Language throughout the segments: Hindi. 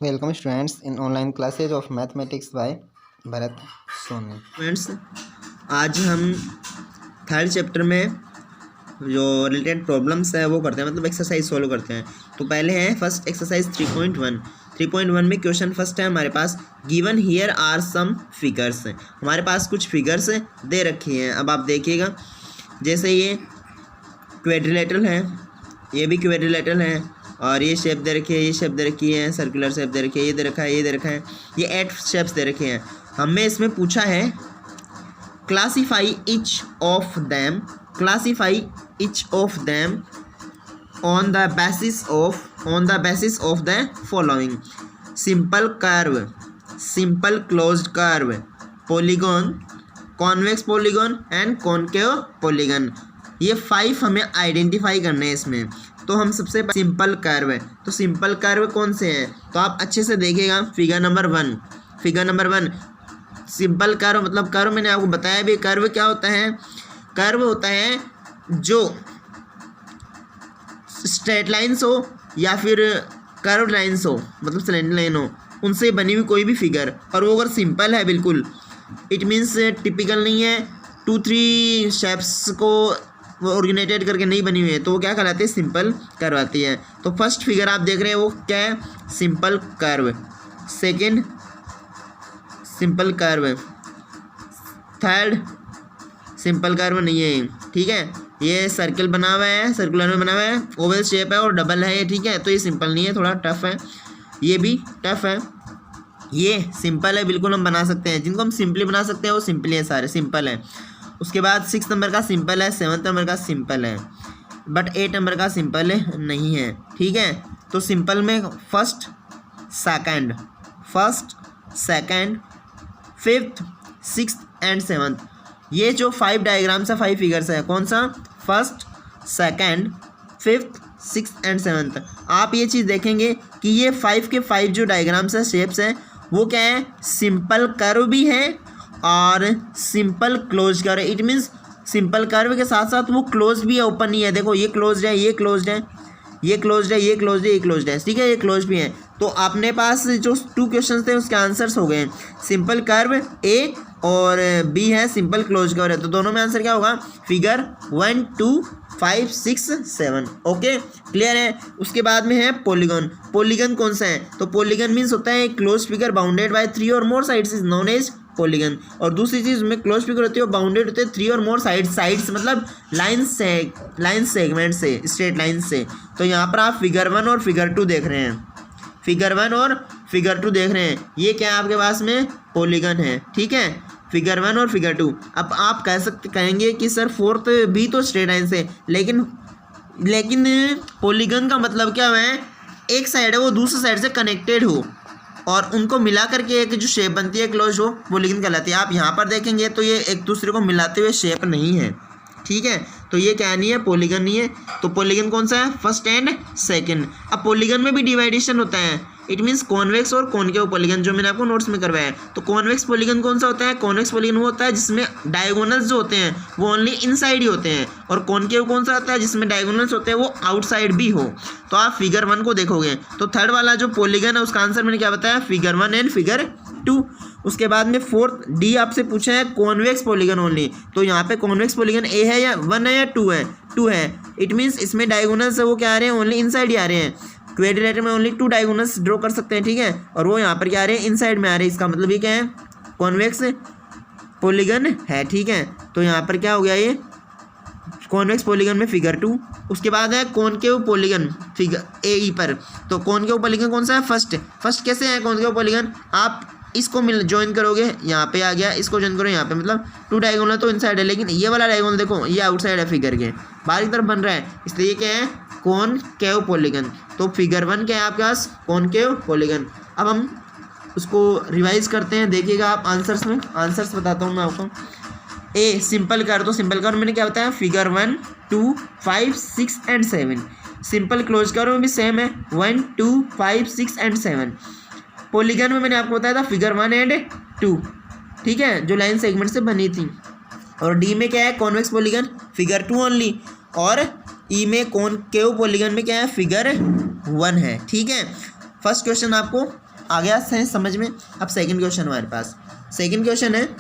Welcome students in online classes of mathematics by Bharat Soni. Friends, आज हम थर्ड चैप्टर में जो रिलेटेड प्रॉब्लम्स है वो करते हैं, मतलब एक्सरसाइज सॉल्व करते हैं। तो पहले है फर्स्ट एक्सरसाइज 3.1 में क्वेश्चन फर्स्ट है हमारे पास, given here are some figures. हमारे पास कुछ फिगर्स दे रखी हैं। अब आप देखिएगा, जैसे ये क्वेड्रिलेटरल है, ये भी क्वेड्रिलेटरल है, और ये शेप दे रखी है, ये शेप दे रखी है, सर्कुलर शेप दे रखी है, ये दे रखा है, ये दे रखा है, ये 8 शेप्स दे रखे हैं। हमें इसमें पूछा है classify each of them on the basis of the following: simple curve, simple closed curve, polygon, convex polygon and concave polygon. ये 5 हमें आइडेंटिफाई करने हैं इसमें। तो हम सबसे सिंपल कर्व है, तो सिंपल कर्व कौन से हैं, तो आप अच्छे से देखिएगा। Figure number one simple curve, मतलब कर्व मैंने आपको बताया भी, कर्व क्या होता है। कर्व होता है जो स्ट्रेट लाइन्स हो या फिर कर्व लाइन्स हो, मतलब स्लैंट लाइन हो, उनसे बनी हुई कोई भी फिगर, और वो अगर सिंपल है बिल्कुल, इट मीन्स टिपिकल नहीं है, 2-3 शेप्स को वो ऑर्गेनाइटेड करके नहीं बनी हुई है, तो वो क्या कहलाती है, सिंपल कर्व आती है। तो फर्स्ट फिगर आप देख रहे हैं वो क्या है, simple curve. Second simple curve, third simple curve नहीं है, ठीक है। ये सर्कल बना हुआ है, सर्कुलर में बना हुआ है, ओवल शेप है और डबल है ये, ठीक है। तो ये सिंपल नहीं है, थोड़ा टफ है, ये भी टफ है। ये सिंपल है, बिल्कुल हम बना सकते हैं, जिनको हम सिंपली बना सकते हैं वो सिंपली है, सारे सिंपल है। उसके बाद 6 नंबर का सिंपल है, 7 नंबर का सिंपल है, बट 8 नंबर का सिंपल नहीं है, ठीक है। तो सिंपल में first, second, fifth, sixth and 7th, ये जो 5 डायग्राम्स है, 5 फिगर्स है, कौन सा, first, second, fifth, sixth and 7th। आप ये चीज़ देखेंगे कि ये 5 के 5 जो डायग्राम्स है, शेप्स हैं, वो क्या है, सिंपल कर्व भी है और simple close curve. It means simple curve के साथ साथ वो क्लोज भी है, ओपन नहीं है। देखो ये क्लोज्ड है, ये क्लोज्ड है, ये क्लोज्ड है, ये क्लोज्ड है, ये क्लोज्ड है, ठीक है, ये क्लोज भी है। तो अपने पास जो 2 क्वेश्चन थे उसके आंसर्स हो गए, सिंपल कर्व ए और बी है सिंपल क्लोज कर्व है। तो दोनों में आंसर क्या होगा, फिगर 1, 2, 5, 6, 7। ओके, क्लियर है। उसके बाद में है पॉलीगॉन। पॉलीगॉन कौन सा है, तो पॉलीगॉन मीन्स होता है close figure bounded by 3 or more sides is known as polygon. और दूसरी चीज में क्लोज फिगर होती है, बाउंडेड होते हैं 3 और मोर साइड्स मतलब लाइन सेगमेंट से, स्ट्रेट लाइन से। तो यहाँ पर आप फिगर 1 और फिगर 2 देख रहे हैं, फिगर 1 और फिगर 2 देख रहे हैं। ये क्या है आपके पास में, पॉलीगन है, ठीक है, फिगर 1 और फिगर 2। अब आप कहेंगे कि सर 4th भी तो स्ट्रेट लाइन से, लेकिन पॉलीगन का मतलब क्या है, एक साइड है वो दूसरी साइड से कनेक्टेड हो और उनको मिला करके एक जो शेप बनती है क्लोज, हो पॉलीगन कहलाती है। आप यहाँ पर देखेंगे तो ये एक दूसरे को मिलाते हुए शेप नहीं है, ठीक है। तो ये क्या नहीं है, पॉलीगन नहीं है। तो पॉलीगन कौन सा है, फर्स्ट एंड सेकंड। अब पॉलीगन में भी डिवाइडेशन होता है, इट मीन्स कॉन्वेक्स और कॉनकेव पॉलीगन, जो मैंने आपको नोट्स में करवाया है। तो कॉन्वेक्स पॉलीगन कौन सा होता है, कॉन्वेक्स पॉलीगन वो होता है जिसमें डायगोनल्स जो होते हैं वो ओनली इनसाइड ही होते हैं, और कॉनकेव कौन सा होता है जिसमें डायगोनल्स होते हैं वो आउटसाइड भी हो। तो आप फिगर 1 को देखोगे तो थर्ड वाला जो पॉलीगन है उसका आंसर मैंने क्या बताया, फिगर 1 एंड फिगर 2। उसके बाद में 4th डी आपसे पूछा है कॉन्वेक्स पॉलीगन ओनली। तो यहाँ पे कॉन्वेक्स पॉलीगन ए है या 1 है या 2 है, 2 है। इट मीन्स इसमें डायगोनल्स है वो क्या आ रहे हैं, ओनली इनसाइड ही आ रहे हैं। क्वेड्रिलेटरल में ओनली 2 डायगोनल्स ड्रॉ कर सकते हैं, ठीक है, और वो यहाँ पर क्या आ रहे हैं, इनसाइड में आ रहे हैं। इसका मतलब ये क्या है, कॉन्वेक्स पॉलीगन है, ठीक है। तो यहाँ पर क्या हो गया, ये कॉन्वेक्स पॉलीगन में फिगर 2। उसके बाद है कॉनकेव पॉलीगन फिगर ए पर। तो कॉनकेव पॉलीगन कौन सा है, फर्स्ट कैसे है कॉनकेव पॉलीगन, आप इसको ज्वाइन करोगे, यहाँ पे आ गया, इसको ज्वाइन करो यहाँ पे, मतलब 2 डायगोनल तो इनसाइड है, लेकिन ये वाला डायगोनल देखो ये आउटसाइड है फिगर के, बाहर की तरफ बन रहा है, इसलिए क्या है, कॉनकेव पॉलीगन। तो फिगर 1 क्या है आपके पास, कॉनकेव पॉलीगन। अब हम उसको रिवाइज करते हैं, देखिएगा आप आंसर्स में, आंसर्स बताता हूँ मैं आपको। ए सिंपल कर्व, तो सिंपल कर्व मैंने क्या बताया, figure 1, 2, 5, 6 and 7। Simple close curve में भी सेम है, 1, 2, 5, 6 एंड 7। पॉलीगन में मैंने आपको बताया था फिगर 1 एंड 2, ठीक है, जो लाइन सेगमेंट से बनी थी। और डी में क्या है, कॉन्वेक्स पॉलीगन, फिगर 2 ओनली। और ई में कॉनकेव पॉलीगन में क्या है, फिगर 1 है, ठीक है। फर्स्ट क्वेश्चन आपको आ गया है समझ में। अब सेकंड क्वेश्चन हमारे पास, सेकंड क्वेश्चन है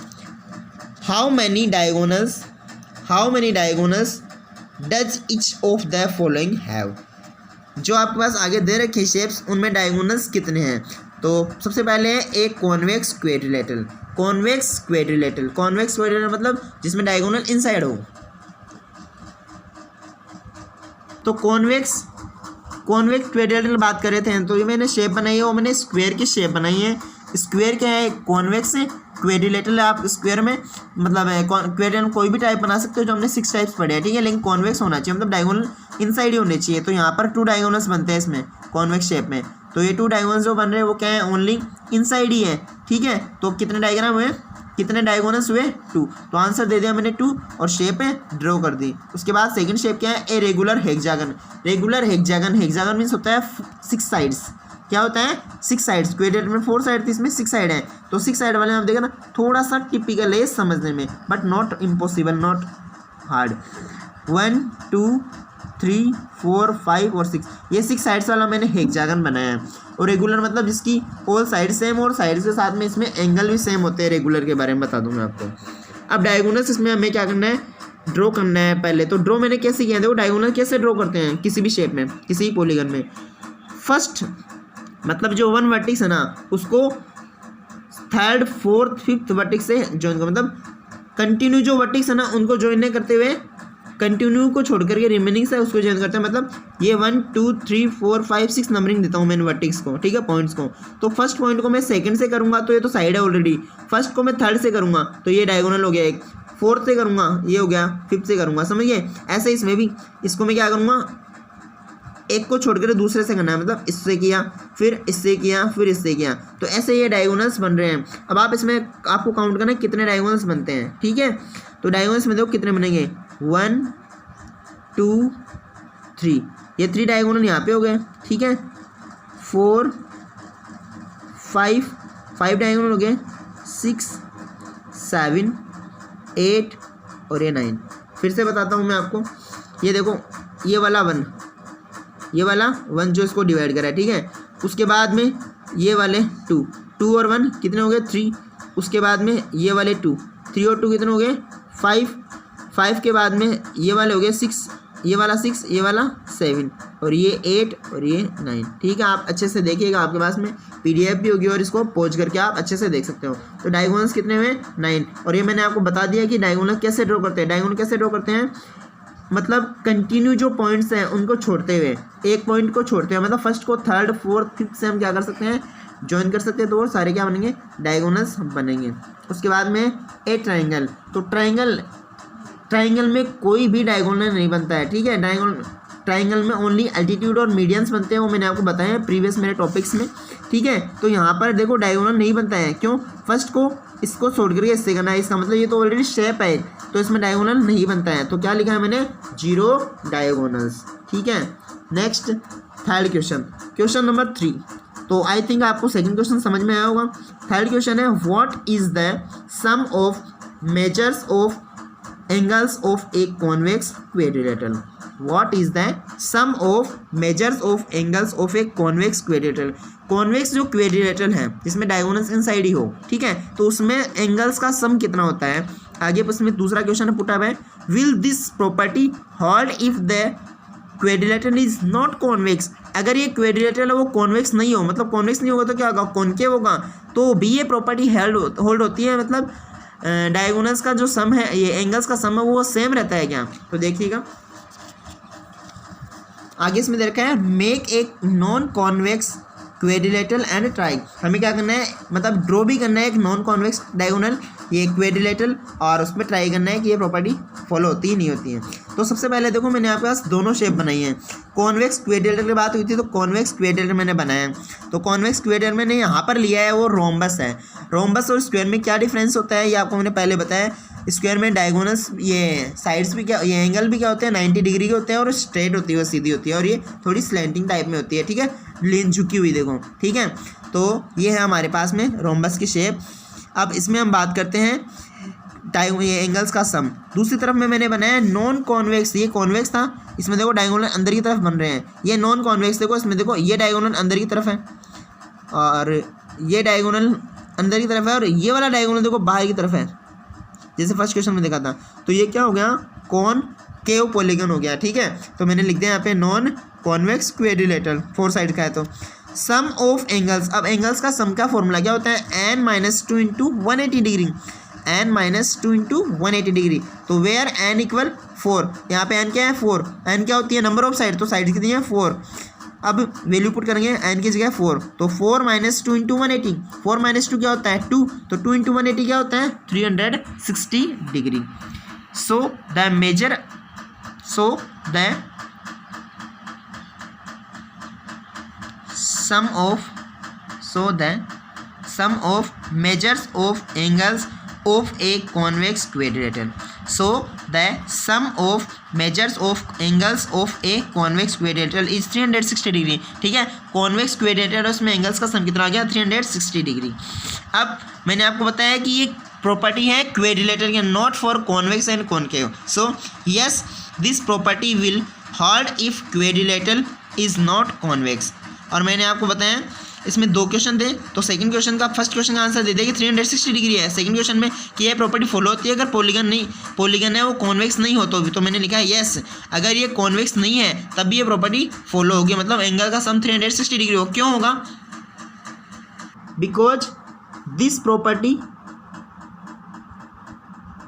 how many diagonals does each of the following have. जो आपके पास आगे दे रखे शेप्स उनमें डायगोनल्स कितने हैं। तो सबसे पहले है एक कॉन्वेक्स क्वेड्रिलेटरल मतलब जिसमें डायगोनल इनसाइड हो। तो कॉन्वेक्स क्वेड्रिलेटरल बात कर रहे थे, तो ये मैंने शेप बनाई है वो मैंने स्क्वायर की शेप बनाई है। स्क्वायर क्या है, कॉन्वेक्स है, क्वेड्रिलेटरल आप स्क्वायर में मतलब क्वेड्रिलेटरल कोई भी टाइप बना सकते हो, जो हमने 6 टाइप्स पढ़े हैं, ठीक है। लेकिन कॉन्वेक्स होना चाहिए, मतलब डायगोनल इनसाइड ही होने चाहिए। तो यहाँ पर 2 डायगोनल्स बनते हैं इसमें कॉन्वेक्स शेप में। तो ये 2 डायगोनल्स जो बन रहे हैं वो क्या है, ओनली इनसाइड ही है, ठीक है। तो कितने डायग्राम हुए, कितने डायगोनल्स हुए 2। तो आंसर दे दिया मैंने 2 और शेप है ड्रॉ कर दी। उसके बाद सेकंड शेप क्या है, ए रेगुलर हेक्सागन मीन्स होता है 6 साइड्स। क्या होता है 6 साइड्स, क्वेड्रिलेटरल में 4 साइड थी, इसमें 6 साइड है। तो 6 साइड वाले आप देखा ना, थोड़ा सा टिपिकल है समझने में, but not impossible, not hard. 1 2 3 4 5 और 6, ये 6 साइड्स वाला मैंने हेक्सागन बनाया है। और रेगुलर मतलब जिसकी ऑल साइड सेम और साइड्स के साथ में इसमें एंगल भी सेम होते हैं। रेगुलर के बारे में बता दूंगा आपको। अब डायगोनल्स इसमें हमें क्या करना है, ड्रॉ करना है। पहले तो ड्रॉ मैंने कैसे किया, देखो डायगोनल कैसे ड्रॉ करते हैं किसी भी शेप में, किसी भी पॉलीगन में। फर्स्ट मतलब जो 1 वर्टिक्स है ना, उसको 3rd 4th 5th वर्टिक्स से ज्वाइन करो। मतलब कंटिन्यू जो वर्टिक्स है ना उनको ज्वाइन नहीं करते हुए, कंटिन्यू को छोड़ करके रिमेनिंग से उसको ज्वाइन करते हैं। मतलब ये 1 2 3 4 5 6 नंबरिंग देता हूँ मैं वर्टिक्स को, ठीक है, पॉइंट्स को। तो फर्स्ट पॉइंट को मैं सेकंड से करूँगा तो ये तो साइड है ऑलरेडी। फर्स्ट को मैं 3rd से करूँगा तो ये डायगोनल हो गया एक। 4th से करूँगा ये हो गया, 5th से करूँगा, समझिए। ऐसे इसमें भी इसको मैं क्या करूँगा, एक को छोड़कर दूसरे से करना है। मतलब इससे किया, फिर इससे किया, फिर इससे किया। तो ऐसे ये डायगोनल्स बन रहे हैं। अब आप इसमें आपको काउंट करना है कितने डायगोनल्स बनते हैं, ठीक है। तो डायगोनल्स में देखो कितने बनेंगे, 1 2 3, ये 3 डायगोनल यहाँ पे हो गए, ठीक है। 4 5 डायगोनल हो गए, 6 7 8 और ये 9। फिर से बताता हूँ मैं आपको, ये देखो ये वाला 1 जो इसको डिवाइड करा है, ठीक है। उसके बाद में ये वाले 2 और 1 कितने हो गए 3। उसके बाद में ये वाले 2, 3 और 2 कितने हो गए 5 के बाद में ये वाले हो गए 6, ये वाला 6, ये वाला 7 और ये 8 और ये 9, ठीक है। आप अच्छे से देखिएगा, आपके पास में PDF भी होगी और इसको पॉज करके आप अच्छे से देख सकते हो। तो डायगोनल्स कितने हुए 9। और ये मैंने आपको बता दिया कि डायगोनल कैसे ड्रॉ करते हैं। डायगोनल कैसे ड्रॉ करते हैं, मतलब कंटिन्यू जो पॉइंट्स हैं उनको छोड़ते हुए, एक पॉइंट को छोड़ते हुए, मतलब फर्स्ट को 3rd 4th 5th से हम क्या कर सकते हैं, ज्वाइन कर सकते हैं। तो वो सारे क्या बनेंगे, डायगोनल्स बनेंगे। उसके बाद में ए ट्राइंगल। तो ट्राइंगल में कोई भी डायगोनल नहीं बनता है, ठीक है। ट्राइंगल में ओनली एल्टीट्यूड और मीडियंस बनते हैं, वो मैंने आपको बताया है प्रीवियस मेरे टॉपिक्स में, ठीक है। तो यहाँ पर देखो डायगोनल नहीं बनता है, क्यों, फर्स्ट को इसको छोड़ करके इससे करना है। इसका मतलब ये तो ऑलरेडी शेप है, तो इसमें डायगोनल नहीं बनता है। तो क्या लिखा है मैंने, 0 डायगोनल्स, ठीक है। Next 3rd question number 3। तो आई थिंक आपको सेकंड क्वेश्चन समझ में आया होगा। 3rd क्वेश्चन है, what is the sum of measures of angles of a convex quadrilateral. What is the sum of measures of angles of a convex quadrilateral। Convex जो क्वेड्रिलेटरल है जिसमें डायगोनल्स इनसाइड ही हो, ठीक है, तो उसमें एंगल्स का सम कितना होता है। आगे उसमें दूसरा क्वेश्चन पुट अप है, will this property hold if the quadrilateral is not convex. अगर ये क्वेड्रिलेटरल है वो कॉन्वेक्स नहीं हो, मतलब कॉन्वेक्स नहीं होगा तो क्या होगा, कॉन्केव होगा। तो भी ये प्रॉपर्टी होल्ड होती है, मतलब डायगोनल्स का जो सम है, ये एंगल्स का सम है वो सेम रहता है क्या। तो देखिएगा आगे इसमें दे रखा है, मेक एक नॉन कॉन्वेक्स क्वेड्रिलेटरल एंड ट्राई। हमें क्या करना है, मतलब ड्रॉ भी करना है एक नॉन कॉन्वेक्स डायगोनल, ये क्वेड्रिलेटरल, और उसमें ट्राई करना है कि ये प्रॉपर्टी फॉलो होती ही नहीं होती है। तो सबसे पहले देखो मैंने आपके पास दोनों शेप बनाई है। कॉन्वेक्स क्वेड्रिलेटरल की बात हुई थी तो कॉन्वेक्स क्वेड्रिलेटरल मैंने बनाया है। तो कॉन्वेक्स क्वेड्रिलेटरल मैंने यहाँ पर लिया है वो रोम्बस है। रोम्बस और स्क्वायर में क्या डिफरेंस होता है ये आपको मैंने पहले बताया। स्क्वायर में डायगोनल्स, ये साइड्स भी क्या, ये एंगल भी क्या होते हैं 90 डिग्री के होते हैं, और स्ट्रेट होती है, वो सीधी होती है, और ये थोड़ी स्लैंटिंग टाइप में होती है, ठीक है, लेन झुकी हुई देखो, ठीक है। तो ये है हमारे पास में रोम्बस की शेप। अब इसमें हम बात करते हैं ये एंगल्स का सम। दूसरी तरफ में मैंने बनाया नॉन कॉन्वेक्स, ये कॉन्वेक्स था, इसमें देखो डायगोनल अंदर की तरफ बन रहे हैं। ये नॉन कॉन्वेक्स देखो, इसमें देखो ये डायगोनल अंदर की तरफ है और ये डायगोनल अंदर की तरफ है और ये वाला डायगोनल देखो बाहर की तरफ है, जैसे फर्स्ट क्वेश्चन में देखा था। तो ये क्या हो गया, कॉनकेव पॉलीगन हो गया। ठीक है, तो मैंने लिख दिया यहाँ पे नॉन कॉन्वेक्स क्वेड्रिलेटरल, 4 साइड का है। तो सम ऑफ एंगल्स, अब एंगल्स का सम का फॉर्मूला क्या होता है, n-2 into 180 degree, n-2 into 180 degree. तो वेयर n इक्वल 4, यहाँ पे n क्या है 4, n क्या होती है नंबर ऑफ साइड, तो साइड कितनी है 4। अब वैल्यू पुट करेंगे n की जगह 4, तो 4 - 2 इंटू 180, 4 - 2 क्या होता है 2, तो 2 इंटू 180 क्या होता है 360 degree. So the sum of measures of angles of a convex quadrilateral. So the sum of measures of angles of a convex quadrilateral is 360 degree. ठीक है, कॉन्वेक्स क्वेड्रिलेटरल उसमें एंगल्स का सम कितना आ गया 360 डिग्री। अब मैंने आपको बताया कि ये प्रॉपर्टी है क्वेड्रिलेटरल की, not for convex and concave. So yes, this property will hold if quadrilateral is not convex. और मैंने आपको बताया इसमें 2 क्वेश्चन थे, तो सेकंड क्वेश्चन का फर्स्ट क्वेश्चन का आंसर दे देगा कि 360 डिग्री है। सेकंड क्वेश्चन में कि यह प्रॉपर्टी फॉलो होती है अगर पॉलीगन है वो कॉन्वेक्स नहीं हो तो मैंने लिखा है यस, अगर ये कॉन्वेक्स नहीं है तब भी ये प्रॉपर्टी फॉलो होगी, मतलब एंगल का सम 360 डिग्री हो। क्यों होगा, because this property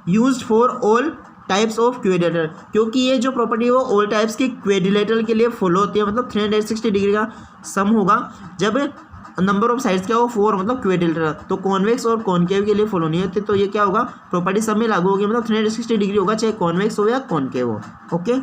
used for all types of quadrilateral, क्योंकि ये जो प्रॉपर्टी है वो ऑल टाइप्स के क्वेड्रिलेटरल के लिए फॉलो होती है, मतलब 360 डिग्री का सम होगा जब नंबर ऑफ साइड्स क्या हो 4, मतलब क्वेड्रिलेटरल। तो कॉन्वेक्स और कॉनकेव के लिए फॉलो नहीं होती, तो ये क्या होगा प्रॉपर्टी सब में लागू होगी, मतलब 360 डिग्री होगा चाहे कॉन्वेक्स हो या कॉनकेव हो। ओके।